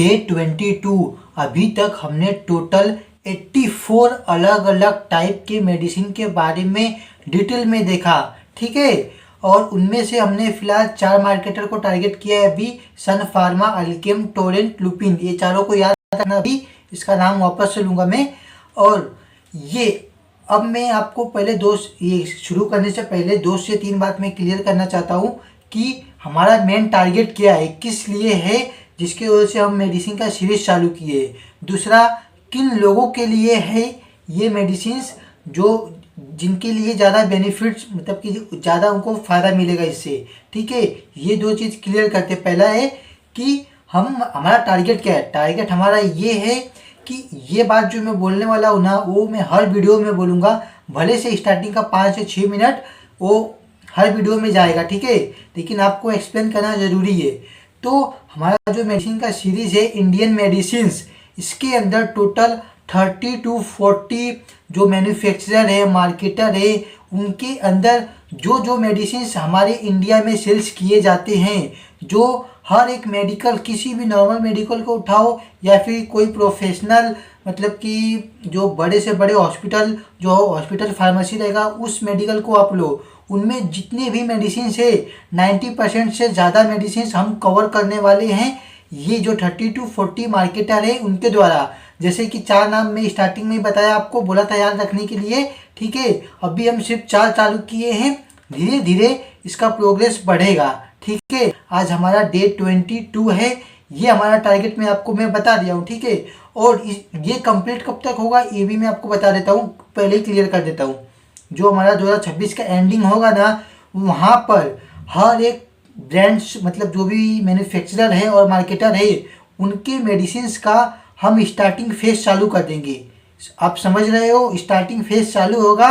Day 22। अभी तक हमने टोटल 84 अलग अलग टाइप के मेडिसिन के बारे में डिटेल में देखा, ठीक है। और उनमें से हमने फिलहाल 4 मार्केटर को टारगेट किया है अभी, सन फार्मा, अल्केम, टोरेंट, लुपिन। ये चारों को याद रखना, अभी इसका नाम वापस से लूँगा मैं। और ये अब मैं आपको पहले ये शुरू करने से पहले 2 से 3 बात मैं क्लियर करना चाहता हूँ कि हमारा मेन टारगेट क्या है, किस लिए है, जिसकी वजह से हम मेडिसिन का सीरीज चालू किए। दूसरा, किन लोगों के लिए है ये मेडिसिन्स, जो जिनके लिए ज़्यादा बेनिफिट्स, मतलब कि ज़्यादा उनको फ़ायदा मिलेगा इससे, ठीक है। ये 2 चीज़ क्लियर करते। पहला है कि हमारा टारगेट क्या है। टारगेट हमारा ये है कि ये बात जो मैं बोलने वाला हूँ ना, वो मैं हर वीडियो में बोलूँगा। भले से स्टार्टिंग का 5 से 6 मिनट वो हर वीडियो में जाएगा, ठीक है, लेकिन आपको एक्सप्लेन करना ज़रूरी है। तो हमारा जो मेडिसिन का सीरीज़ है इंडियन मेडिसिन्स, इसके अंदर टोटल 30 to 40 जो मैन्युफैक्चरर है, मार्केटर है, उनके अंदर जो जो मेडिसिन हमारे इंडिया में सेल्स किए जाते हैं, जो हर एक मेडिकल, किसी भी नॉर्मल मेडिकल को उठाओ या फिर कोई प्रोफेशनल, मतलब कि जो बड़े से बड़े हॉस्पिटल, जो हॉस्पिटल फार्मेसी रहेगा, उस मेडिकल को आप लो, उनमें जितने भी मेडिसिन है 90% से ज़्यादा मेडिसिन हम कवर करने वाले हैं ये जो 30 to 40 मार्केटर है उनके द्वारा। जैसे कि 4 नाम मैं स्टार्टिंग में बताया, आपको बोला था याद रखने के लिए, ठीक है। अभी हम सिर्फ 4 चालू किए हैं, धीरे धीरे इसका प्रोग्रेस बढ़ेगा, ठीक है। आज हमारा डे 22 है, ये हमारा टारगेट मैं बता दिया हूँ, ठीक है। और ये कंप्लीट कब तक होगा ये भी मैं आपको बता देता हूँ, पहले ही क्लियर कर देता हूँ। जो हमारा 2026 का एंडिंग होगा ना, वहाँ पर हर एक ब्रांड्स, मतलब जो भी मैन्युफैक्चरर है और मार्केटर है, उनके मेडिसिन्स का हम स्टार्टिंग फेज चालू कर देंगे। आप समझ रहे हो, स्टार्टिंग फेज चालू होगा।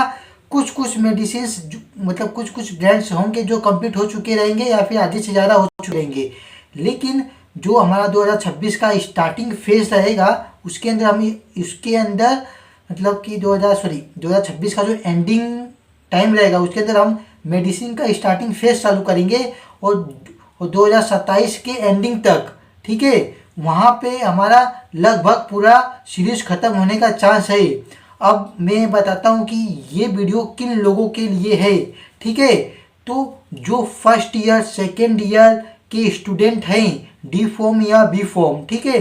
कुछ मेडिसिन्स, मतलब कुछ ब्रांड्स होंगे जो कंप्लीट हो चुके रहेंगे या फिर आधे से ज़्यादा हो चुके रहेंगे, लेकिन जो हमारा 2026 का स्टार्टिंग फेज रहेगा उसके अंदर हम इसके अंदर, मतलब कि 2026 का जो एंडिंग टाइम रहेगा उसके अंदर हम मेडिसिन का स्टार्टिंग फेज चालू करेंगे। और 2027 के एंडिंग तक, ठीक है, वहाँ पे हमारा लगभग पूरा सीरीज खत्म होने का चांस है। अब मैं बताता हूँ कि ये वीडियो किन लोगों के लिए है, ठीक है। तो जो फर्स्ट ईयर, सेकेंड ईयर के स्टूडेंट हैं, डी फॉर्म या बी फॉर्म, ठीक है,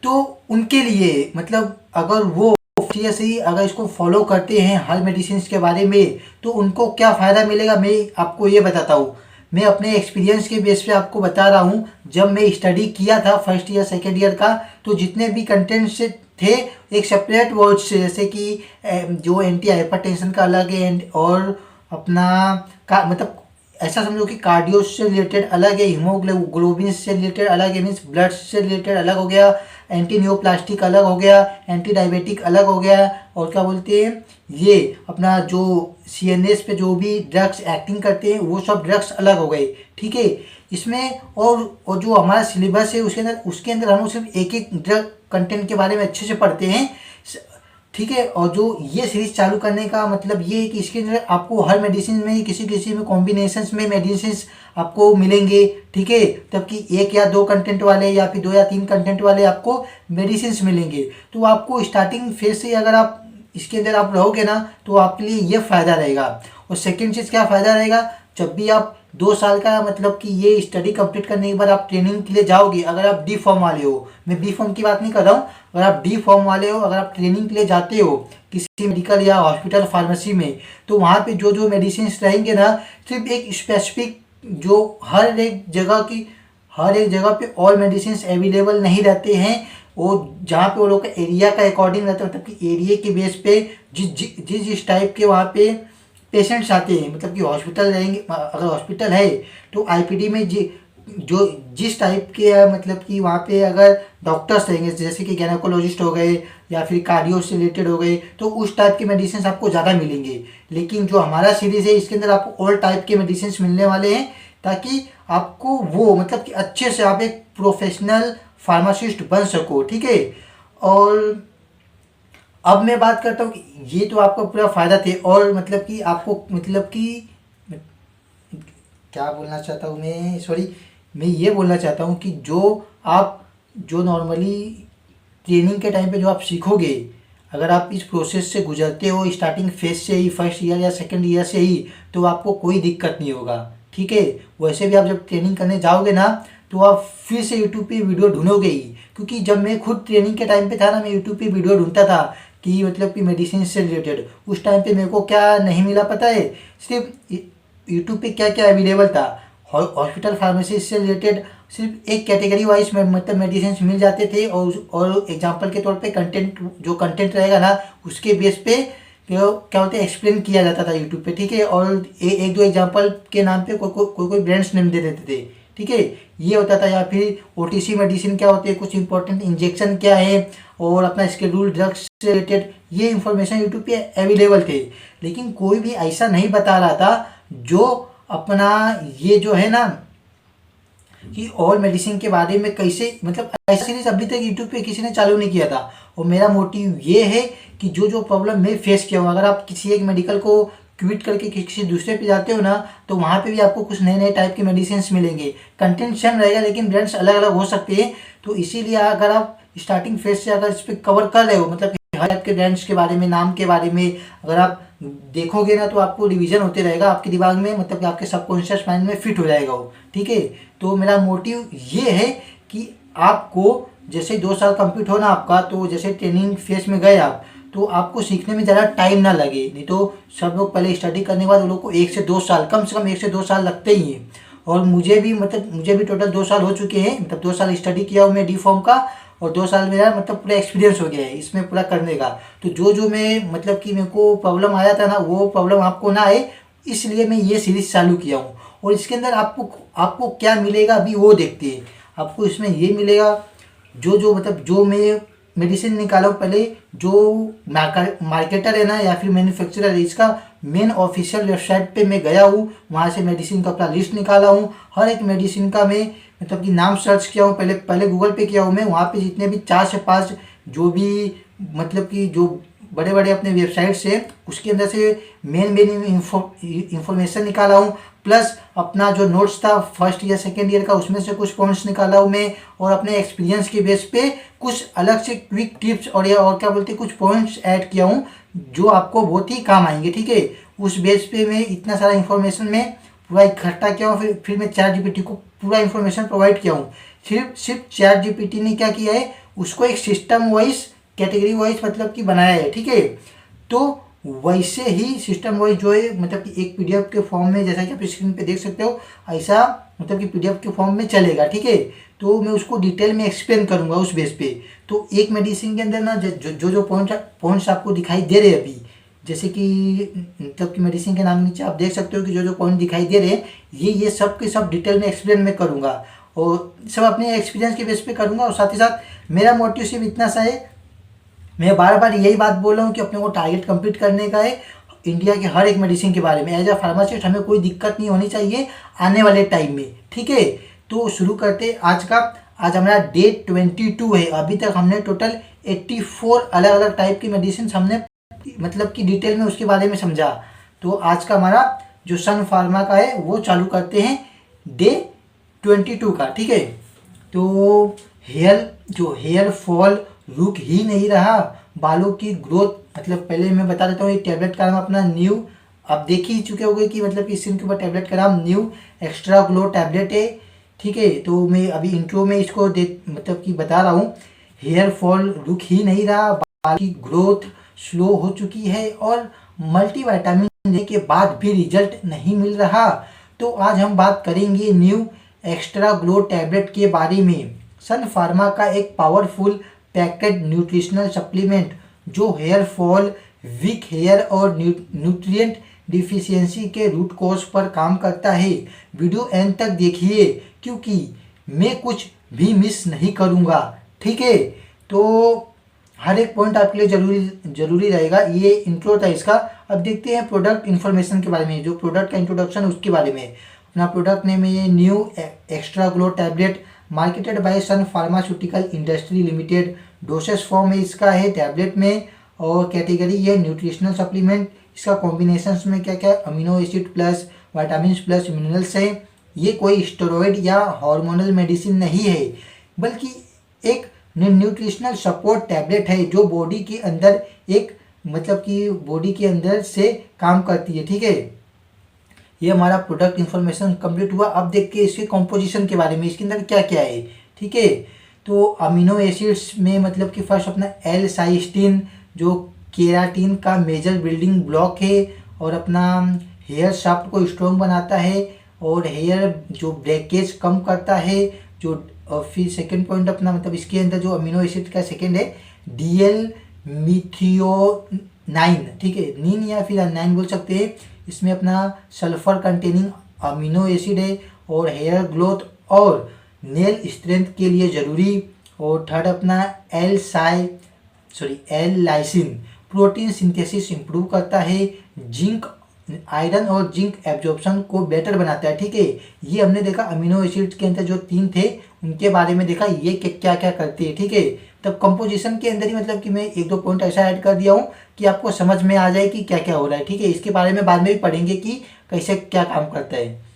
तो उनके लिए, मतलब अगर वो से ही अगर इसको फॉलो करते हैं हर मेडिसिन के बारे में, तो उनको क्या फ़ायदा मिलेगा मैं आपको ये बताता हूँ। मैं अपने एक्सपीरियंस के बेस पे आपको बता रहा हूँ। जब मैं स्टडी किया था फर्स्ट ईयर सेकेंड ईयर का, तो जितने भी कंटेंट्स थे एक सेपरेट वर्ड्स से, जैसे कि जो एंटी हाइपरटेंशन का अलग है, और अपना का मतलब ऐसा समझो कि कार्डियो से रिलेटेड अलग है, हीमोग्लोबिन से रिलेटेड अलग है, मीन्स ब्लड से रिलेटेड अलग हो गया, एंटी न्यूप्लास्टिक अलग हो गया, एंटी डायबिटिक अलग हो गया, और क्या बोलते हैं ये अपना जो CNS पे जो भी ड्रग्स एक्टिंग करते हैं वो सब ड्रग्स अलग हो गए, ठीक है। इसमें और जो हमारा सिलेबस है उसके अंदर हम सिर्फ एक एक ड्रग कंटेंट के बारे में अच्छे से पढ़ते हैं, ठीक है। और जो ये सीरीज चालू करने का मतलब ये है कि इसके अंदर आपको हर मेडिसिन में किसी में कॉम्बिनेशंस में मेडिसिन आपको मिलेंगे, ठीक है। तब कि 1 या 2 कंटेंट वाले या फिर 2 या 3 कंटेंट वाले आपको मेडिसिन मिलेंगे। तो आपको स्टार्टिंग फेज से अगर आप इसके अंदर आप रहोगे ना, तो आपके लिए ये फ़ायदा रहेगा। और सेकेंड चीज़ क्या फ़ायदा रहेगा, जब भी आप 2 साल का, मतलब कि ये स्टडी कंप्लीट करने के बाद आप ट्रेनिंग के लिए जाओगे, अगर आप डी फॉर्म वाले हो, मैं बी फॉर्म की बात नहीं कर रहा हूँ, अगर आप डी फॉर्म वाले हो, अगर आप ट्रेनिंग के लिए जाते हो किसी मेडिकल या हॉस्पिटल फार्मेसी में, तो वहाँ पे जो जो मेडिसिन रहेंगे ना, सिर्फ एक स्पेसिफिक, जो हर एक जगह पे ऑल मेडिसिन अवेलेबल नहीं रहते हैं, वो जहाँ पे वो लोग का एरिया का अकॉर्डिंग रहता है, मतलब कि एरिया के बेस पे जिस टाइप के वहाँ पे पेशेंट्स आते हैं, मतलब कि हॉस्पिटल रहेंगे, अगर हॉस्पिटल है तो IPD में जिस टाइप के, मतलब कि वहाँ पे अगर डॉक्टर्स रहेंगे, जैसे कि गैनाकोलॉजिस्ट हो गए या फिर कार्डियो से रिलेटेड हो गए, तो उस टाइप के मेडिसिन आपको ज़्यादा मिलेंगे। लेकिन जो हमारा सीरीज़ है इसके अंदर आपको ऑल टाइप के मेडिसिन मिलने वाले हैं, ताकि आपको वो, मतलब कि अच्छे से आप एक प्रोफेशनल फार्मासिस्ट बन सको, ठीक है। और अब मैं बात करता हूँ कि ये तो आपका पूरा फ़ायदा थे, और मतलब कि आपको, मतलब कि क्या बोलना चाहता हूँ मैं, सॉरी, मैं ये बोलना चाहता हूँ कि जो नॉर्मली ट्रेनिंग के टाइम पे जो आप सीखोगे, अगर आप इस प्रोसेस से गुजरते हो स्टार्टिंग फेज से ही, फर्स्ट ईयर या सेकंड ईयर से ही, तो आपको कोई दिक्कत नहीं होगा। ठीक है, वैसे भी आप जब ट्रेनिंग करने जाओगे ना, तो आप फिर से यूट्यूब पे वीडियो ढूंढोगे ही, क्योंकि जब मैं खुद ट्रेनिंग के टाइम पे था ना, मैं यूट्यूब पे वीडियो ढूंढता था कि मतलब कि मेडिसिन से रिलेटेड। उस टाइम पे मेरे को क्या नहीं मिला पता है, सिर्फ यूट्यूब पे क्या क्या अवेलेबल था, हॉस्पिटल फार्मेसी से रिलेटेड सिर्फ एक कैटेगरी वाइज में मतलब मेडिसिन मिल जाते थे, और एग्जांपल के तौर पे कंटेंट, जो कंटेंट रहेगा ना उसके बेस पे क्या होता है एक्सप्लेन किया जाता था यूट्यूब पे। ठीक है, और एक दो एग्जांपल के नाम पे कोई ब्रांड्स नेम दे देते थे। ठीक है, ये होता था। या फिर ओटीसी मेडिसिन क्या होते हैं, कुछ इंपॉर्टेंट इंजेक्शन क्या है, और अपना स्केड्यूल ड्रग्स से रिलेटेड, ये इंफॉर्मेशन यूट्यूब पे अवेलेबल थे। लेकिन कोई भी ऐसा नहीं बता रहा था जो अपना ये जो है ना कि और मेडिसिन के बारे में कैसे, मतलब ऐसा सीरीज अभी तक यूट्यूब पे किसी ने चालू नहीं किया था। और मेरा मोटिव ये है कि जो जो प्रॉब्लम मैं फेस किया हूँ, अगर आप किसी एक मेडिकल को क्विट करके किसी दूसरे पे जाते हो ना, तो वहाँ पे भी आपको कुछ नए नए टाइप के मेडिसिन मिलेंगे। कंटेंट सेम रहेगा लेकिन ब्रांड्स अलग अलग हो सकते हैं। तो इसीलिए अगर आप स्टार्टिंग फेज से अगर इस पर कवर कर रहे हो, मतलब हर आपके ब्रांड्स के बारे में, नाम के बारे में अगर आप देखोगे ना, तो आपको रिवीजन होते रहेगा आपके दिमाग में, मतलब कि आपके सबकॉन्शियस माइंड में फिट हो जाएगा वो। ठीक है, तो मेरा मोटिव ये है कि आपको जैसे 2 साल कंप्लीट हो ना आपका, तो जैसे ट्रेनिंग फेज में गए आप, तो आपको सीखने में ज़्यादा टाइम ना लगे। नहीं तो सब लोग पहले स्टडी करने के बाद उन लोग को 1 से 2 साल, कम से कम 1 से 2 साल लगते ही हैं। और मुझे भी टोटल 2 साल हो चुके हैं, मतलब 2 साल स्टडी किया हूँ मैं डी फॉर्म का, और 2 साल मेरा मतलब पूरा एक्सपीरियंस हो गया है इसमें पूरा करने का। तो जो जो मैं मतलब कि मेरे को प्रॉब्लम आया था ना, वो प्रॉब्लम आपको ना आए, इसलिए मैं ये सीरीज चालू किया हूँ। और इसके अंदर आपको आपको क्या मिलेगा अभी वो देखते हैं। आपको इसमें ये मिलेगा, जो जो मतलब जो मैं मेडिसिन निकाला हूँ पहले, जो मार्केटर है ना या फिर मैन्युफैक्चरर है, इसका मेन ऑफिशियल वेबसाइट पे मैं गया हूँ, वहाँ से मेडिसिन का अपना लिस्ट निकाला हूँ। हर एक मेडिसिन का मैं मतलब कि नाम सर्च किया हूँ, पहले पहले गूगल पे किया हूँ मैं। वहाँ पे जितने भी 4 से 5 जो भी मतलब कि जो बड़े बड़े अपने वेबसाइट्स है, उसके अंदर से मेन मेन इंफॉर्मेशन निकाला हूँ। प्लस अपना जो नोट्स था फर्स्ट ईयर सेकेंड ईयर का, उसमें से कुछ पॉइंट्स निकाला हूँ मैं, और अपने एक्सपीरियंस के बेस पे कुछ अलग से क्विक टिप्स और क्या बोलते हैं कुछ पॉइंट्स ऐड किया हूँ, जो आपको बहुत ही काम आएंगे। ठीक है, उस बेस पे मैं इतना सारा इन्फॉर्मेशन में पूरा इकट्ठा किया हूँ। फिर मैं चैट जीपीटी को पूरा इन्फॉर्मेशन प्रोवाइड किया हूँ। सिर्फ चैट जीपीटी ने क्या किया है, उसको एक सिस्टम वाइज, कैटेगरी वाइज मतलब कि बनाया है। ठीक है, तो वैसे ही सिस्टम वाइज जो है मतलब कि एक पीडीएफ के फॉर्म में, जैसा कि आप स्क्रीन पे देख सकते हो, ऐसा मतलब कि पीडीएफ के फॉर्म में चलेगा। ठीक है, तो मैं उसको डिटेल में एक्सप्लेन करूंगा उस बेस पे। तो एक मेडिसिन के अंदर ना जो पॉइंट्स आपको दिखाई दे रहे हैं अभी, जैसे कि मतलब कि मेडिसिन के नाम नीचे आप देख सकते हो कि जो जो पॉइंट दिखाई दे रहे हैं, ये सब के सब डिटेल में एक्सप्लेन मैं करूँगा, और सब अपने एक्सपीरियंस के बेस पे करूँगा। और साथ ही साथ मेरा मोटिव सिर्फ इतना सा है, मैं बार बार यही बात बोल रहा हूँ कि अपने को टारगेट कंप्लीट करने का है इंडिया के हर एक मेडिसिन के बारे में। एज अ फार्मासिस्ट हमें कोई दिक्कत नहीं होनी चाहिए आने वाले टाइम में। ठीक है, तो शुरू करते आज का। आज हमारा डे 22 है। अभी तक हमने टोटल 84 अलग अलग टाइप की मेडिसिन हमने मतलब कि डिटेल में उसके बारे में समझा। तो आज का हमारा जो सन फार्मा का है वो चालू करते हैं डे 22 का। ठीक है, तो हेयर फॉल रुक ही नहीं रहा, बालों की ग्रोथ, मतलब पहले मैं बता देता हूँ, ये टैबलेट का नाम अपना न्यू, आप देख ही चुके होंगे कि मतलब कि स्किन के ऊपर टैबलेट का नाम न्यू एक्स्ट्रा ग्लो टैबलेट है। ठीक है, तो मैं अभी इंट्रो में इसको मतलब कि बता रहा हूँ। हेयर फॉल रुक ही नहीं रहा, बाल की ग्रोथ स्लो हो चुकी है, और मल्टीविटामिन लेने के बाद भी रिजल्ट नहीं मिल रहा। तो आज हम बात करेंगे न्यू एक्स्ट्रा ग्लो टैबलेट के बारे में। सन फार्मा का एक पावरफुल पैकेड न्यूट्रिशनल सप्लीमेंट जो हेयर फॉल, वीक हेयर और न्यूट्रिएंट डिफिशियंसी के रूट कॉज पर काम करता है। वीडियो एंड तक देखिए क्योंकि मैं कुछ भी मिस नहीं करूँगा। ठीक है, तो हर एक पॉइंट आपके लिए जरूरी रहेगा। ये इंट्रो था इसका। अब देखते हैं प्रोडक्ट इन्फॉर्मेशन के बारे में, जो प्रोडक्ट का इंट्रोडक्शन उसके बारे में। अपना प्रोडक्ट नेम है ये new extra glow tablet, marketed by Sun pharmaceutical industry limited. Doses form में इसका है टैबलेट में, और कैटेगरी ये न्यूट्रिशनल सप्लीमेंट। इसका कॉम्बिनेशन में क्या क्या amino acid plus vitamin plus minerals है। ये कोई स्टेरॉइड या हार्मोनल मेडिसिन नहीं है, बल्कि एक न्यूट्रिशनल सपोर्ट टैबलेट है जो बॉडी के अंदर एक मतलब कि बॉडी के अंदर से काम करती है। ठीक है, ये हमारा प्रोडक्ट इन्फॉर्मेशन कंप्लीट हुआ। अब देखते हैं इसके कॉम्पोजिशन के बारे में, इसके अंदर क्या क्या है। ठीक है, तो अमीनो एसिड्स में मतलब कि फर्स्ट अपना एल साइस्टीन जो केराटिन का मेजर बिल्डिंग ब्लॉक है और अपना हेयर शाफ्ट को स्ट्रॉन्ग बनाता है और हेयर जो ब्रेकेज कम करता है। जो फिर सेकंड पॉइंट अपना मतलब इसके अंदर जो अमीनो एसिड का सेकंड है डीएल मिथियोनाइन। ठीक है, नीन या फिर नाइन बोल सकते हैं। इसमें अपना सल्फर कंटेनिंग अमीनो एसिड है और हेयर ग्रोथ और नेल स्ट्रेंथ के लिए ज़रूरी। और थर्ड अपना L lysine protein synthesis improve करता है, जिंक आयरन और जिंक एब्जॉर्प्शन को बेटर बनाता है। ठीक है, ये हमने देखा अमीनो एसिड्स के अंदर जो तीन थे उनके बारे में देखा ये क्या क्या करते हैं। ठीक है, तब कंपोजिशन के अंदर ही मतलब कि मैं एक दो पॉइंट ऐसा ऐड कर दिया हूँ कि आपको समझ में आ जाए कि क्या क्या हो रहा है। ठीक है, इसके बारे में बाद में भी पढ़ेंगे कि कैसे क्या काम करता है।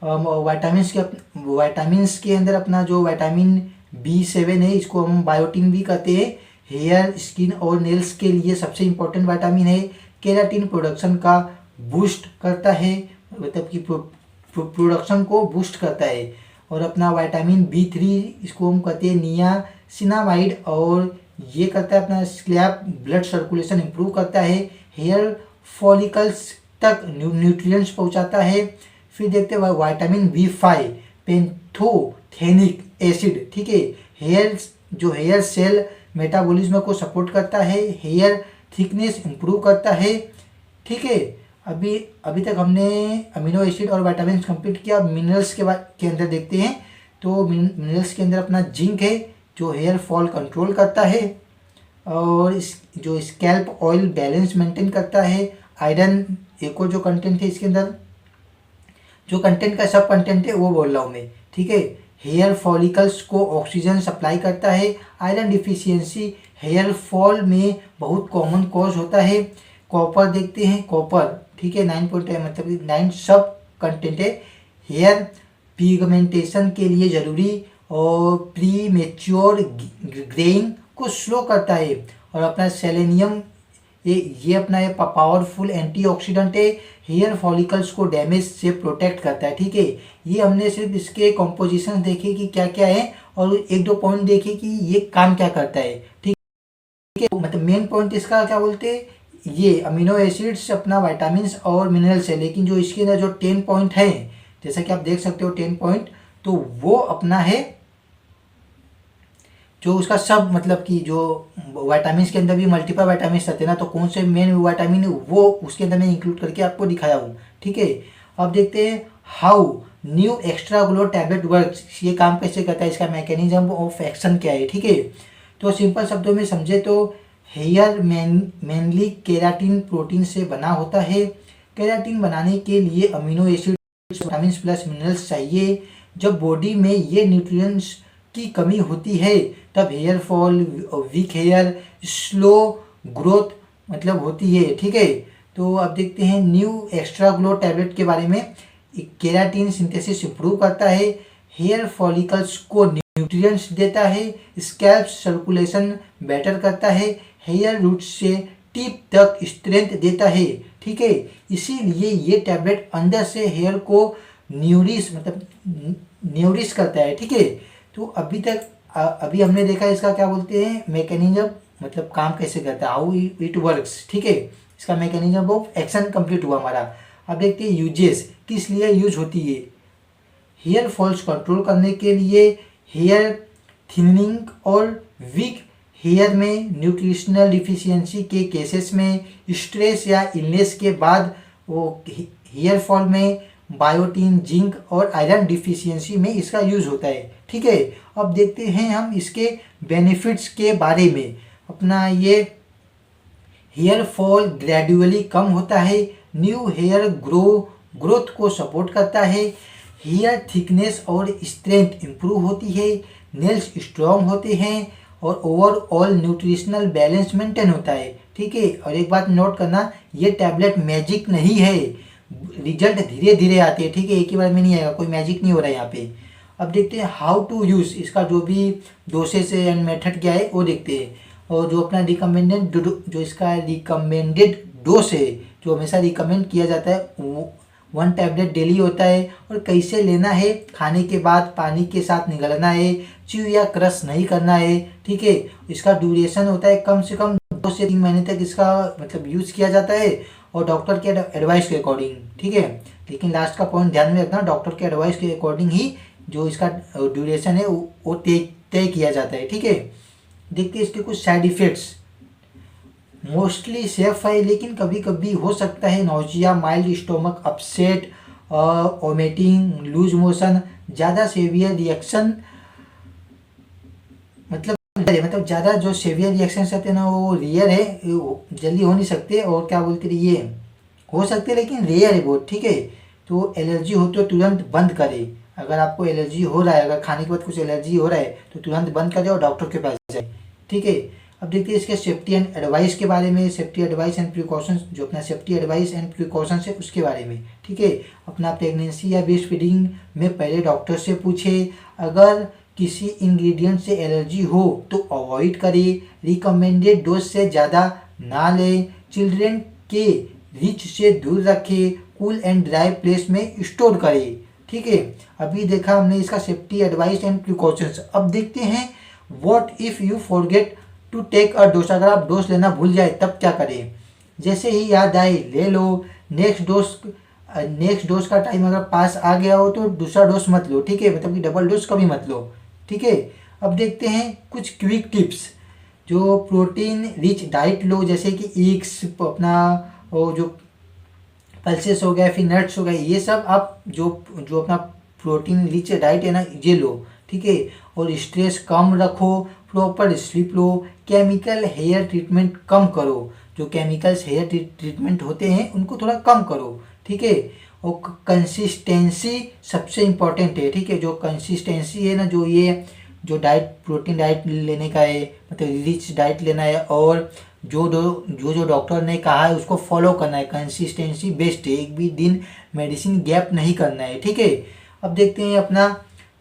वाइटामिन्स के अंदर अपना जो विटामिन B7 है, इसको हम बायोटिन भी कहते हैं। हेयर स्किन और नेल्स के लिए सबसे इम्पोर्टेंट विटामिन है। केराटिन प्रोडक्शन का बूस्ट करता है, मतलब कि प्रोडक्शन को बूस्ट करता है। और अपना विटामिन B3 इसको हम कहते हैं नियासिनामाइड और ये करता है अपना स्कैल्प ब्लड सर्कुलेशन इंप्रूव करता है, हेयर फॉलिकल्स तक न्यूट्रिएंट्स पहुंचाता है। फिर देखते हैं विटामिन B5 पेंथोथेनिक एसिड। ठीक है, हेयर सेल मेटाबॉलिज्म को सपोर्ट करता है, हेयर थिकनेस इंप्रूव करता है। ठीक है, अभी तक हमने अमीनो एसिड और विटामिन कंप्लीट किया। मिनरल्स के अंदर देखते हैं, तो मिनरल्स के अंदर अपना जिंक है जो हेयर फॉल कंट्रोल करता है और जो स्कैल्प ऑयल बैलेंस मेंटेन करता है। आयरन एक और जो कंटेंट है इसके अंदर, जो कंटेंट का सब कंटेंट है वो बोल रहा हूँ मैं। ठीक है, हेयर फॉलिकल्स को ऑक्सीजन सप्लाई करता है। आयरन डिफिशियंसी हेयर फॉल में बहुत कॉमन कॉज होता है। कॉपर देखते हैं, कॉपर ठीक है 9 पॉइंट है, मतलब 9 सब कंटेंट है। हेयर पिगमेंटेशन के लिए ज़रूरी और प्री मेच्योर ग्रेइंग को स्लो करता है। और अपना सेलेनियम ये अपना ये पावरफुल एंटीऑक्सीडेंट है, हेयर फॉलिकल्स को डैमेज से प्रोटेक्ट करता है। ठीक है, ये हमने सिर्फ इसके कॉम्पोजिशन देखे कि क्या क्या है और एक दो पॉइंट देखे कि ये काम क्या करता है। ठीक है, मतलब मेन पॉइंट इसका क्या बोलते हैं, ये अमीनो एसिड्स अपना विटामिन और मिनरल्स है। लेकिन जो इसके अंदर जो 10 पॉइंट है, जैसा कि आप देख सकते हो 10 पॉइंट, तो वो अपना है जो उसका सब मतलब कि जो विटामिन के अंदर भी मल्टीपल विटामिन रहते हैं ना, तो कौन से मेन विटामिन है वो उसके अंदर मैं इंक्लूड करके आपको दिखाया हूँ। ठीक है, अब देखते हैं how new extra glow tablet works. ये काम कैसे करता है, इसका मैकेनिज्म ऑफ एक्शन क्या है। ठीक है, तो सिंपल शब्दों में समझे तो हेयर मेनली केराटिन प्रोटीन से बना होता है। केराटिन बनाने के लिए amino acid vitamin plus minerals चाहिए। जब बॉडी में ये न्यूट्रिएंट्स की कमी होती है तब hair fall, weak hair, slow growth मतलब होती है। ठीक है, तो अब देखते हैं न्यू एक्स्ट्रा ग्लो टैबलेट के बारे में। केराटिन सिंथेसिस इंप्रूव करता है, हेयर फॉलिकल्स को न्यूट्रिएंट्स देता है, स्कैल्प सर्कुलेशन बेटर करता है, हेयर रूट से टिप तक स्ट्रेंथ देता है। ठीक है, इसीलिए ये टैबलेट अंदर से हेयर को न्यूरिश करता है। ठीक है, तो अभी हमने देखा इसका क्या बोलते हैं मैकेनिज्म, मतलब काम कैसे करता है, हाउ इट वर्क्स। ठीक है, इसका मैकेनिज्म ऑफ एक्शन कंप्लीट हुआ हमारा। अब देखते हैं यूजेस, किस लिए यूज होती है। हेयर फॉल्स कंट्रोल करने के लिए, हेयर थिनिंग और वीक हेयर में, न्यूट्रिशनल डिफिशियंसी के केसेस में, स्ट्रेस या इलनेस के बाद वो हेयर फॉल में, बायोटिन, जिंक और आयरन डिफिशियंसी में इसका यूज़ होता है। ठीक है, अब देखते हैं हम इसके बेनिफिट्स के बारे में। अपना ये हेयर फॉल ग्रेजुअली कम होता है, न्यू हेयर ग्रोथ को सपोर्ट करता है, हेयर थिकनेस और स्ट्रेंथ इंप्रूव होती है, नेल्स स्ट्रॉन्ग होते हैं और ओवरऑल न्यूट्रिशनल बैलेंस मेंटेन होता है। ठीक है, और एक बात नोट करना, ये टैबलेट मैजिक नहीं है, रिजल्ट धीरे धीरे आते हैं, ठीक है, एक ही बार में नहीं आएगा, कोई मैजिक नहीं हो रहा है यहाँ पे। अब देखते हैं हाउ टू यूज़, इसका जो भी डोसेज एंड मेथड क्या है वो देखते हैं। और जो अपना रिकमेंडेड जो इसका रिकमेंडेड डोज है, जो हमेशा रिकमेंड किया जाता है, वो 1 टैबलेट डेली होता है। और कैसे लेना है, खाने के बाद पानी के साथ निगलना है, च्यू या क्रश नहीं करना है, ठीक है। इसका ड्यूरेशन होता है कम से कम 2 से 3 महीने तक इसका मतलब यूज़ किया जाता है, और डॉक्टर के एडवाइस के अकॉर्डिंग, ठीक है। लेकिन लास्ट का पॉइंट ध्यान में रखना, डॉक्टर के एडवाइस के अकॉर्डिंग ही जो इसका ड्यूरेशन है वो तय किया जाता है, ठीक है। देखते हैं इसके कुछ साइड इफ़ेक्ट्स। मोस्टली सेफ है, लेकिन कभी कभी हो सकता है nausea, mild stomach upset, vomiting, loose motion. ज़्यादा सेवियर रिएक्शन मतलब ज़्यादा जो सेवियर रिएक्शन आते हैं ना वो रेयर है, जल्दी हो नहीं सकते, और क्या बोलते हैं ये हो सकते हैं लेकिन रेयर है बहुत, ठीक है। तो एलर्जी हो तो तुरंत बंद करें। अगर आपको एलर्जी हो रहा है, अगर खाने के बाद कुछ एलर्जी हो रहा है तो तुरंत बंद कर दे और डॉक्टर के पास जाए, ठीक है। अब देखते हैं इसके सेफ्टी एंड एडवाइस के बारे में, सेफ्टी एडवाइस एंड प्रिकॉशंस, जो अपना सेफ्टी एडवाइस एंड प्रिकॉशंस है उसके बारे में, ठीक है। अपना प्रेगनेंसी या ब्रेस्ट फीडिंग में पहले डॉक्टर से पूछे। अगर किसी इंग्रेडिएंट से एलर्जी हो तो अवॉइड करें। रिकमेंडेड डोज से ज़्यादा ना लें। चिल्ड्रेन के रिच से दूर रखें। कूल एंड ड्राई प्लेस में स्टोर करें, ठीक है। अभी देखा हमने इसका सेफ्टी एडवाइस एंड प्रिकॉशंस। अब देखते हैं what if you forget to take a dose, अगर आप डोज लेना भूल जाए तब क्या करें। जैसे ही याद आए ले लो। नेक्स्ट डोज का टाइम अगर पास आ गया हो तो दूसरा डोज मत लो, ठीक है, मतलब कि डबल डोज कभी मत लो, ठीक है। अब देखते हैं कुछ क्विक टिप्स। जो प्रोटीन रिच डाइट लो, जैसे कि एग्स, अपना वो जो पल्सेस हो गया, फिर नट्स हो गए, ये सब आप जो अपना प्रोटीन रिच डाइट है ना ये लो, ठीक है। और स्ट्रेस कम रखो, प्रॉपर स्लीप लो। केमिकल हेयर ट्रीटमेंट कम करो, जो केमिकल्स हेयर ट्रीटमेंट होते हैं उनको थोड़ा कम करो, ठीक है। और कंसिस्टेंसी सबसे इम्पॉर्टेंट है, ठीक है। जो कंसिस्टेंसी है ना, जो ये जो डाइट प्रोटीन डाइट लेने का है, मतलब रिच डाइट लेना है, और जो डॉक्टर ने कहा है उसको फॉलो करना है। कंसिस्टेंसी बेस्ट है, एक भी दिन मेडिसिन गैप नहीं करना है, ठीक है। अब देखते हैं अपना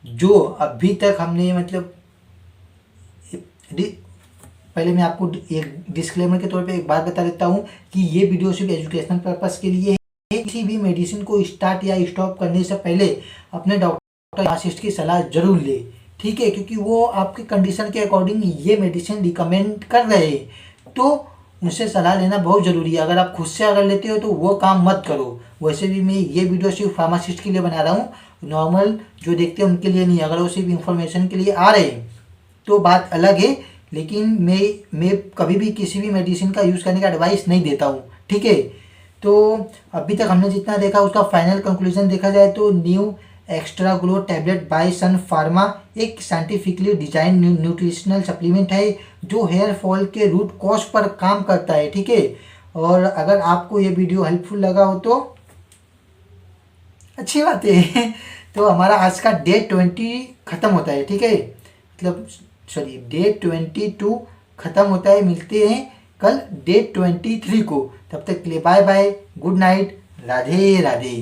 जो अभी तक हमने मतलब पहले मैं आपको एक डिस्क्लेमर के तौर पे एक बात बता देता हूँ कि ये वीडियो सिर्फ एजुकेशनल पर्पस के लिए है। किसी भी मेडिसिन को स्टार्ट या स्टॉप करने से पहले अपने डॉक्टर फार्मासिस्ट की सलाह जरूर ले, ठीक है, क्योंकि वो आपके कंडीशन के अकॉर्डिंग ये मेडिसिन रिकमेंड कर रहे हैं, तो उनसे सलाह लेना बहुत ज़रूरी है। अगर आप खुद से अगर लेते हो तो वो काम मत करो। वैसे भी मैं ये वीडियो सिर्फ फार्मासिस्ट के लिए बना रहा हूँ, नॉर्मल जो देखते हैं उनके लिए नहीं। अगर वो सिर्फ इंफॉर्मेशन के लिए आ रहे हैं तो बात अलग है, लेकिन मैं कभी भी किसी भी मेडिसिन का यूज़ करने का एडवाइस नहीं देता हूँ, ठीक है। तो अभी तक हमने जितना देखा उसका फाइनल कंक्लूजन देखा जाए तो new extra glow tablet by Sun Pharma एक साइंटिफिकली डिजाइन न्यूट्रिशनल सप्लीमेंट है जो हेयर फॉल के रूट कॉज पर काम करता है, ठीक है। और अगर आपको ये वीडियो हेल्पफुल लगा हो तो अच्छी बात है। तो हमारा आज का डे 20 ख़त्म होता है, ठीक है, मतलब सॉरी डे 22 ख़त्म होता है। मिलते हैं कल डे 23 को, तब तक के लिए bye bye, good night, Radhe Radhe.